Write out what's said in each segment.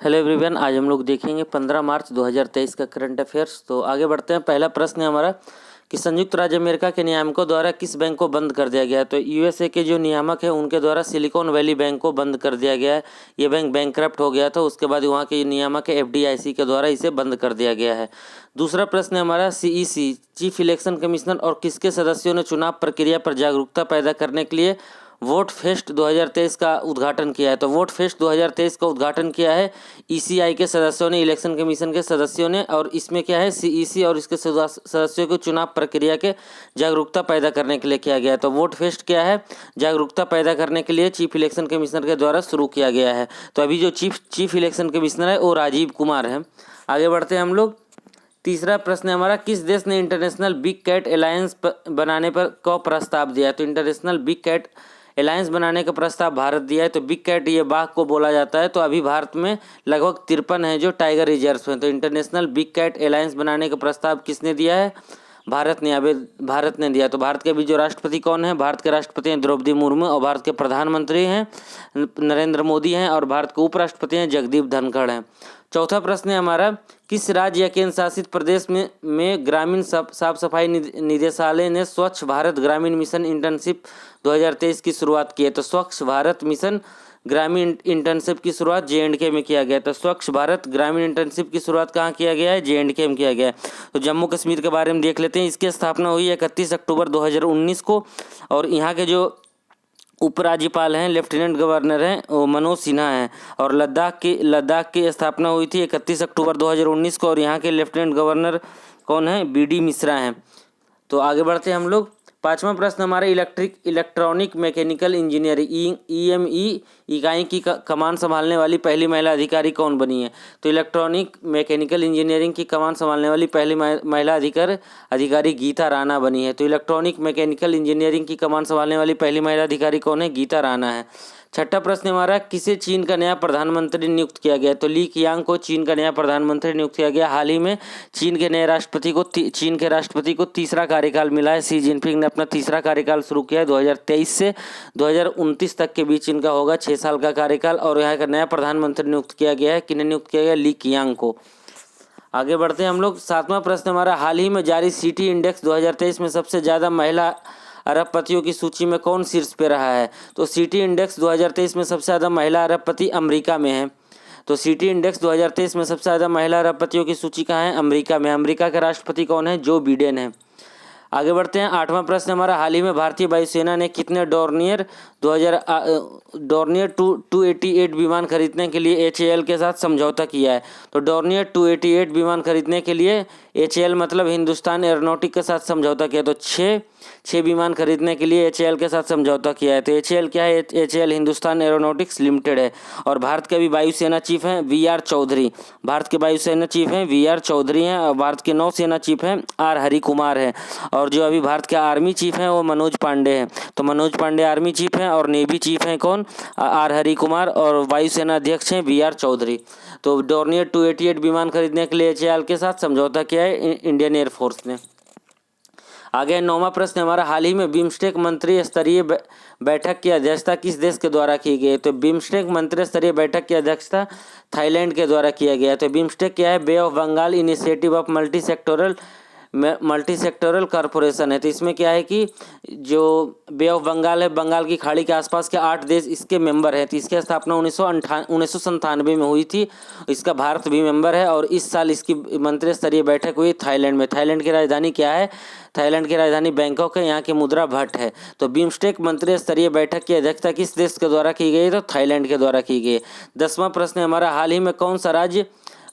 Hello everyone, आज हम लोग देखेंगे 15 मार्च 2023 का करंट अफेयर्स। तो आगे बढ़ते हैं। पहला प्रश्न है हमारा कि संयुक्त राज्य अमेरिका के नियामकों द्वारा किस बैंक को बंद कर दिया गया है। तो यूएसए के जो नियामक है उनके द्वारा सिलिकॉन वैली बैंक को बंद कर दिया गया है। ये बैंक बैंकरप्ट हो गया था, उसके बाद वहाँ के नियामक है एफडीआईसी के द्वारा इसे बंद कर दिया गया है। दूसरा प्रश्न है हमारा सीईसी चीफ इलेक्शन कमिश्नर और किसके सदस्यों ने चुनाव प्रक्रिया पर जागरूकता पैदा करने के लिए वोट फेस्ट 2023 का उद्घाटन किया है। तो वोट फेस्ट 2023 का उद्घाटन किया है ईसीआई के सदस्यों ने, इलेक्शन कमीशन के सदस्यों ने। और इसमें क्या है, सीईसी और इसके सदस्यों को चुनाव प्रक्रिया के जागरूकता पैदा करने के लिए किया गया है। तो वोट फेस्ट क्या है, जागरूकता पैदा करने के लिए चीफ इलेक्शन कमिश्नर के द्वारा शुरू किया गया है। तो अभी जो चीफ इलेक्शन कमिश्नर है वो राजीव कुमार है। आगे बढ़ते हैं हम लोग। तीसरा प्रश्न है हमारा, किस देश ने इंटरनेशनल बिग कैट अलायंस बनाने का प्रस्ताव दिया है। तो इंटरनेशनल बिग कैट अलायंस बनाने का प्रस्ताव भारत दिया है। तो बिग कैट ये बाघ को बोला जाता है। तो अभी भारत में लगभग 53 है जो टाइगर रिजर्व हैं। तो इंटरनेशनल बिग कैट अलायंस बनाने का प्रस्ताव किसने दिया है, भारत ने दिया। तो भारत के अभी जो राष्ट्रपति कौन है, भारत के राष्ट्रपति हैं द्रौपदी मुर्मू और भारत के प्रधानमंत्री हैं नरेंद्र मोदी हैं और भारत के उपराष्ट्रपति हैं जगदीप धनखड़ हैं। चौथा प्रश्न है हमारा, किस राज्य या केंद्र शासित प्रदेश में ग्रामीण साफ सफाई निदेशालय ने स्वच्छ भारत ग्रामीण मिशन इंटर्नशिप 2023 की शुरुआत की है। तो स्वच्छ भारत मिशन ग्रामीण इंटर्नशिप की शुरुआत JNK में किया गया। तो स्वच्छ भारत ग्रामीण इंटर्नशिप की शुरुआत कहाँ किया गया है, JNK में किया गया है। तो जम्मू कश्मीर के बारे में देख लेते हैं। इसकी स्थापना हुई 31 अक्टूबर 2019 को और यहाँ के जो उपराज्यपाल हैं, लेफ्टिनेंट गवर्नर हैं, वो मनोज सिन्हा हैं। और लद्दाख की स्थापना हुई थी 31 अक्टूबर 2019 को और यहाँ के लेफ्टिनेंट गवर्नर कौन है, BD मिश्रा हैं। तो आगे बढ़ते हैं हम लोग। पांचवा प्रश्न हमारे, इलेक्ट्रॉनिक मैकेनिकल इंजीनियरिंग EME इकाई की कमान संभालने वाली पहली महिला अधिकारी कौन बनी है। तो इलेक्ट्रॉनिक मैकेनिकल इंजीनियरिंग की कमान संभालने वाली पहली महिला अधिकारी गीता राणा बनी है। तो इलेक्ट्रॉनिक मैकेनिकल इंजीनियरिंग की कमान संभालने वाली पहली महिला अधिकारी कौन है, गीता राणा है। छठा प्रश्न हमारा, किसे चीन का नया प्रधानमंत्री नियुक्त किया गया। तो ली कियांग को चीन का नया प्रधानमंत्री नियुक्त किया गया। हाल ही में चीन के राष्ट्रपति को तीसरा कार्यकाल मिला है। शी जिनपिंग ने अपना तीसरा कार्यकाल शुरू किया है। 2023 से 2029 तक के बीच इनका होगा 6 साल का कार्यकाल। और यहाँ का नया प्रधानमंत्री नियुक्त किया गया है, किन्हें नियुक्त किया गया, ली कियांग को। आगे बढ़ते हैं हम लोग। सातवां प्रश्न हमारा, हाल ही में जारी सिटी इंडेक्स 2023 में सबसे ज़्यादा महिला अरबपतियों की सूची में कौन शीर्ष पे रहा है। तो सिटी इंडेक्स 2023 में सबसे ज़्यादा महिला अरबपति अमेरिका में है। तो सिटी इंडेक्स 2023 में सबसे ज़्यादा महिला अरबपतियों की सूची कहाँ है, अमेरिका में। अमेरिका का राष्ट्रपति कौन है, जो बिडेन है। आगे बढ़ते हैं। आठवां प्रश्न हमारा, हाल ही में भारतीय वायुसेना ने कितने डॉर्नियर 288 विमान खरीदने के लिए HAL के साथ समझौता किया है। तो डॉर्नियर 288 विमान खरीदने के लिए HAL मतलब हिंदुस्तान एरोनॉटिक के साथ समझौता किया। तो छः विमान खरीदने के लिए HAL के साथ समझौता किया है। तो HAL क्या है, HAL हिंदुस्तान एरोनॉटिक्स लिमिटेड है। और भारत के भी वायुसेना चीफ हैं VR चौधरी। भारत के वायुसेना चीफ हैं VR चौधरी हैं और भारत के नौसेना चीफ हैं R हरिकुमार हैं। और जो अभी भारत के आर्मी चीफ हैं वो मनोज पांडे हैं। तो मनोज पांडे आर्मी चीफ हैं और नेवी चीफ हैं कौन, R हरिकुमार। और वायुसेना अध्यक्ष हैं VR चौधरी। तो डॉर्नियर 288 विमान खरीदने के लिए HAL के साथ समझौता किया है इंडियन एयरफोर्स ने। आगे नौवां प्रश्न हमारा, हाल ही में बिम्स्टेक मंत्री स्तरीय बैठक की अध्यक्षता किस देश के द्वारा की गई। तो बिम्स्टेक मंत्री स्तरीय बैठक की अध्यक्षता थाईलैंड के द्वारा किया गया। तो बिम्स्टेक क्या है, Bay of Bengal initiative of multi sectoral corporation है। तो इसमें क्या है कि जो बे ऑफ बंगाल है, बंगाल की खाड़ी के आसपास के 8 देश इसके मेंबर हैं। तो इसकी स्थापना 1997 में हुई थी। इसका भारत भी मेंबर है और इस साल इसकी मंत्री स्तरीय बैठक हुई थाईलैंड में। थाईलैंड की राजधानी क्या है, थाईलैंड की राजधानी बैंकॉक है। यहाँ की मुद्रा भट है। तो बिम्स्टेक मंत्री स्तरीय बैठक की अध्यक्षता किस देश के द्वारा की गई, तो थाईलैंड के द्वारा की गई। 10वां प्रश्न हमारा, हाल ही में कौन सा राज्य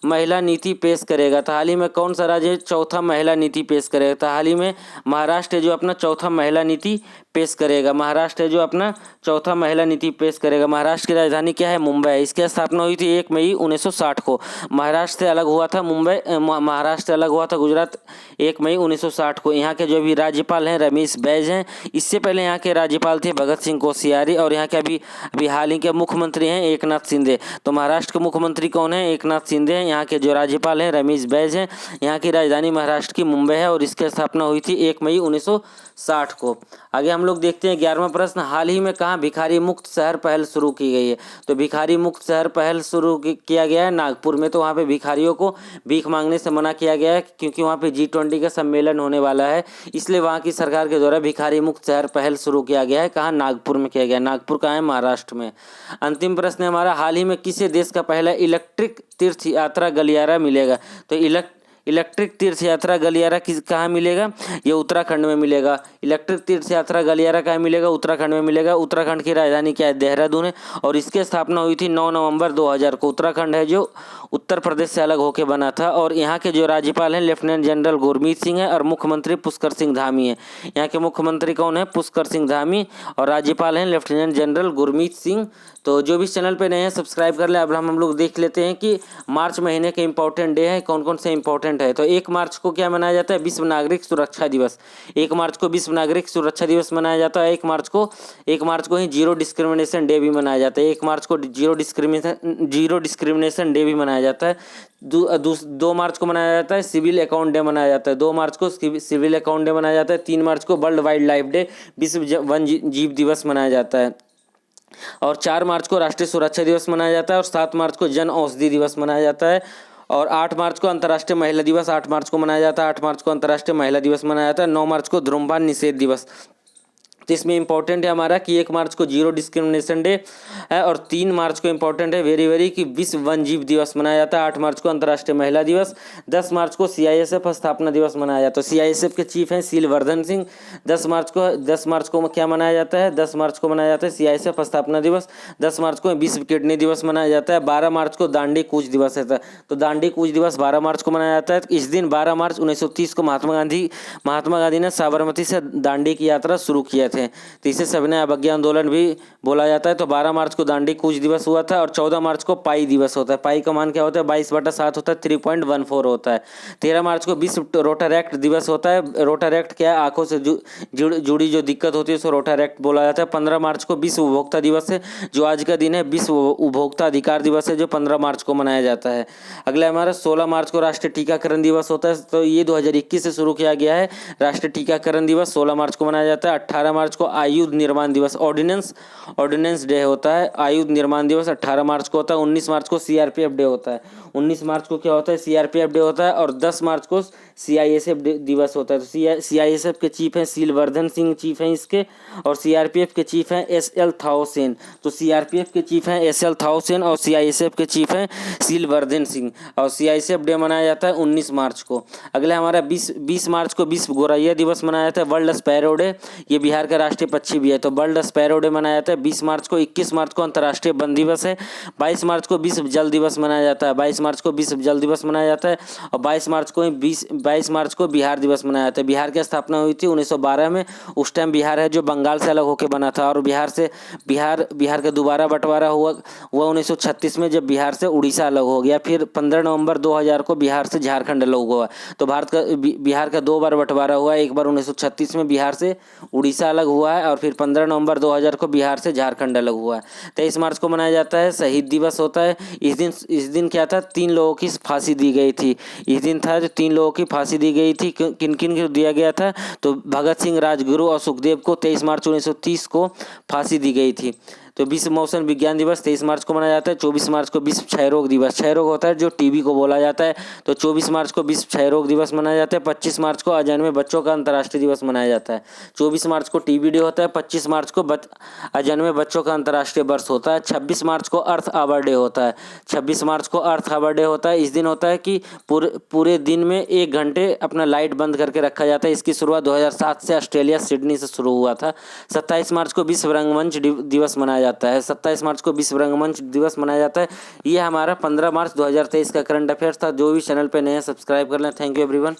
महिला नीति पेश करेगा। तो हाल ही में कौन सा राज्य चौथा महिला नीति पेश करेगा। तो हाल ही में महाराष्ट्र जो अपना चौथा महिला नीति पेश करेगा। महाराष्ट्र जो अपना चौथा महिला नीति पेश करेगा। महाराष्ट्र की राजधानी क्या है, मुंबई है। इसकी स्थापना हुई थी 1 मई 1960 को। महाराष्ट्र से अलग हुआ था महाराष्ट्र से अलग हुआ था गुजरात 1 मई 1960 को। यहाँ के जो भी राज्यपाल हैं रमेश बैज हैं। इससे पहले यहाँ के राज्यपाल थे भगत सिंह कोश्यारी। और यहाँ के अभी हाल ही के मुख्यमंत्री हैं एकनाथ शिंदे। तो महाराष्ट्र के मुख्यमंत्री कौन है, एकनाथ शिंदे हैं। यहाँ के जो राज्यपाल हैं रमेश बैस हैं। यहाँ की राजधानी महाराष्ट्र की मुंबई है और इसकी स्थापना हुई थी 1 मई 1960 को। आगे हम लोग देखते हैं 11वां प्रश्न, हाल ही में कहाँ भिखारी मुक्त शहर पहल शुरू की गई है? तो भिखारी मुक्त शहर पहल शुरू किया गया है नागपुर में। तो वहाँ पे भिखारियों को भीख मांगने से मना किया गया है क्योंकि वहाँ पे G20 का सम्मेलन होने वाला है, इसलिए वहाँ की सरकार के द्वारा भिखारी मुक्त शहर पहल शुरू किया गया है। कहाँ? नागपुर में किया गया। नागपुर कहाँ है? महाराष्ट्र में। अंतिम प्रश्न है हमारा, हाल ही में किस देश का पहला इलेक्ट्रिक तीर्थ यात्रा गलियारा मिलेगा? तो इलेक्ट्रिक तीर्थ यात्रा गलियारा कहाँ मिलेगा? ये उत्तराखंड में मिलेगा। इलेक्ट्रिक तीर्थ यात्रा गलियारा कहाँ मिलेगा? उत्तराखंड में मिलेगा। उत्तराखंड की राजधानी क्या है? देहरादून है और इसकी स्थापना हुई थी 9 नवंबर 2000 को। उत्तराखंड है जो उत्तर प्रदेश से अलग होकर बना था और यहाँ के जो राज्यपाल हैं लेफ्टिनेंट जनरल गुरमीत सिंह है और मुख्यमंत्री पुष्कर सिंह धामी है। यहाँ के मुख्यमंत्री कौन है? पुष्कर सिंह धामी और राज्यपाल हैं लेफ्टिनेंट जनरल गुरमीत सिंह। तो जो भी चैनल पे नए हैं सब्सक्राइब कर ले। अब हम लोग देख लेते हैं कि मार्च महीने के इंपॉर्टेंट डे है, कौन कौन से इंपॉर्टेंट है। तो 1 मार्च को क्या मनाया जाता है? विश्व नागरिक सुरक्षा दिवस। 1 मार्च को विश्व नागरिक सुरक्षा दिवस मनाया जाता है। 1 मार्च को ही जीरो डिस्क्रिमिनेशन डे भी मनाया जाता है। 1 मार्च को जीरो डिस्क्रिमिनेशन डे भी मनाया जाता है। 2 मार्च को मनाया जाता है सिविल अकाउंट डे मनाया जाता है। 2 मार्च को सिविल अकाउंट डे मनाया जाता है। 3 मार्च को वर्ल्ड वाइल्ड लाइफ डे विश्व वन्य जीव दिवस मनाया जाता है और 4 मार्च को राष्ट्रीय सुरक्षा दिवस मनाया जाता है और 7 मार्च को जन औषधि दिवस मनाया जाता है और 8 मार्च को अंतर्राष्ट्रीय महिला दिवस 8 मार्च को मनाया जाता है। 8 मार्च को अंतर्राष्ट्रीय महिला दिवस मनाया जाता है। 9 मार्च को धूम्रपान निषेध दिवस। तो इसमें इंपॉर्टेंट है हमारा कि 1 मार्च को जीरो डिस्क्रिमिनेशन डे है और 3 मार्च को इंपॉर्टेंट है वेरी कि विश्व वन्य जीव दिवस मनाया जाता है। 8 मार्च को अंतर्राष्ट्रीय महिला दिवस। 10 मार्च को CISF स्थापना दिवस मनाया जाता है। तो CISF के चीफ हैं शीलवर्धन सिंह। 10 मार्च को क्या मनाया जाता है? 10 मार्च को मनाया जाता है CISF स्थापना दिवस। 10 मार्च को विश्व किडनी दिवस मनाया जाता है। 12 मार्च को दांडी कूच दिवस है। तो दांडी कूच दिवस 12 मार्च को मनाया जाता है। इस दिन 12 मार्च 1930 को महात्मा गांधी ने साबरमती से दांडी की यात्रा शुरू किए थे। तो इसे सविनय अवज्ञा आंदोलन भी बोला जाता है। तो 12 मार्च को दांडी कूच दिवस हुआ था और 14 मार्च को पाई दिवस होता है। पाई का मान क्या होता है? 22/7 होता है, 3.14 होता है। 13 मार्च को विश्व रोटर एक्ट दिवस होता है। रोटर एक्ट क्या है? आंखों से जुड़ी जो दिक्कत होती है उसको रोटर एक्ट बोला जाता है। 15 मार्च को विश्व उपभोक्ता दिवस है जो आज का दिन है। विश्व उपभोक्ता अधिकार दिवस है जो 15 मार्च को मनाया जाता है। अगला हमारा 16 मार्च को राष्ट्रीय टीकाकरण दिवस होता है। तो ये 2021 से शुरू किया गया है। राष्ट्रीय टीकाकरण दिवस 16 मार्च को मनाया जाता है। 18 मार्च को आयुध निर्माण दिवस ऑर्डिनेंस डे होता है। आयुध निर्माण दिवस 18 मार्च को होता है। 19 मार्च को CRPF डे होता है। 19 मार्च को क्या होता है? CRPF डे होता है और 10 मार्च को CISF दिवस होता है। तो CISF के चीफ हैं शीलवर्धन सिंह, चीफ हैं इसके, और CRPF के चीफ हैं SL थाउसेन। तो CRPF के चीफ हैं SL थाउसेन और CISF के चीफ हैं शीलवर्धन सिंह और CISF डे मनाया जाता है 19 मार्च को। अगला हमारा 20 मार्च को विश्व गौरैया दिवस मनाया जाता है। वर्ल्ड स्पैरो डे, ये बिहार का राष्ट्रीय पक्षी भी है। तो वर्ल्ड स्पैरो डे मनाया जाता है 20 मार्च को। 21 मार्च को अंतर्राष्ट्रीय वन दिवस है। 22 मार्च को विश्व जल दिवस मनाया जाता है। 22 मार्च को विश्व जल दिवस मनाया जाता है और 22 मार्च को बिहार दिवस मनाया जाता है। बिहार की स्थापना हुई थी 1912 में। उस टाइम बिहार है जो बंगाल से अलग होकर बना था और बिहार का दोबारा बंटवारा हुआ 1936 में जब बिहार से उड़ीसा अलग हो गया। फिर 15 नवंबर 2000 को बिहार से झारखंड अलग हुआ। तो बिहार का 2 बार बंटवारा हुआ। एक बार 1936 में बिहार से उड़ीसा अलग हुआ है और फिर 15 नवंबर 2000 को बिहार से झारखंड अलग हुआ है। 23 मार्च को मनाया जाता है शहीद दिवस होता है। इस दिन क्या था? 3 लोगों की फांसी दी गई थी। इस दिन था जो 3 लोगों की फांसी दी गई थी। किन किन को दिया गया था? तो भगत सिंह, राजगुरु और सुखदेव को 23 मार्च 1930 को फांसी दी गई थी। तो विश्व मौसम विज्ञान दिवस 23 मार्च को मनाया जाता है। 24 मार्च को विश्व क्षय रोग दिवस, क्षय रोग होता है जो टीबी को बोला जाता है। तो 24 मार्च को विश्व क्षय रोग दिवस मनाया जाता है। 25 मार्च को अजन्मे बच्चों का अंतर्राष्ट्रीय दिवस मनाया जाता है। 24 मार्च को टीबी डे होता है। 25 मार्च को अजन्मे बच्चों का अंतर्राष्ट्रीय वर्ष होता है। 26 मार्च को अर्थ आवर डे होता है। 26 मार्च को अर्थ आवर डे होता है। इस दिन होता है कि पूरे दिन में 1 घंटे अपना लाइट बंद करके रखा जाता है। इसकी शुरुआत 2007 से ऑस्ट्रेलिया सिडनी से शुरू हुआ था। 27 मार्च को विश्व रंगमंच दिवस मनाया जाता है। 27 मार्च को विश्व रंगमंच दिवस मनाया जाता है। ये हमारा 15 मार्च 2023 का करंट अफेयर्स था। जो भी चैनल पे नए हैं सब्सक्राइब कर लें। Thank you everyone.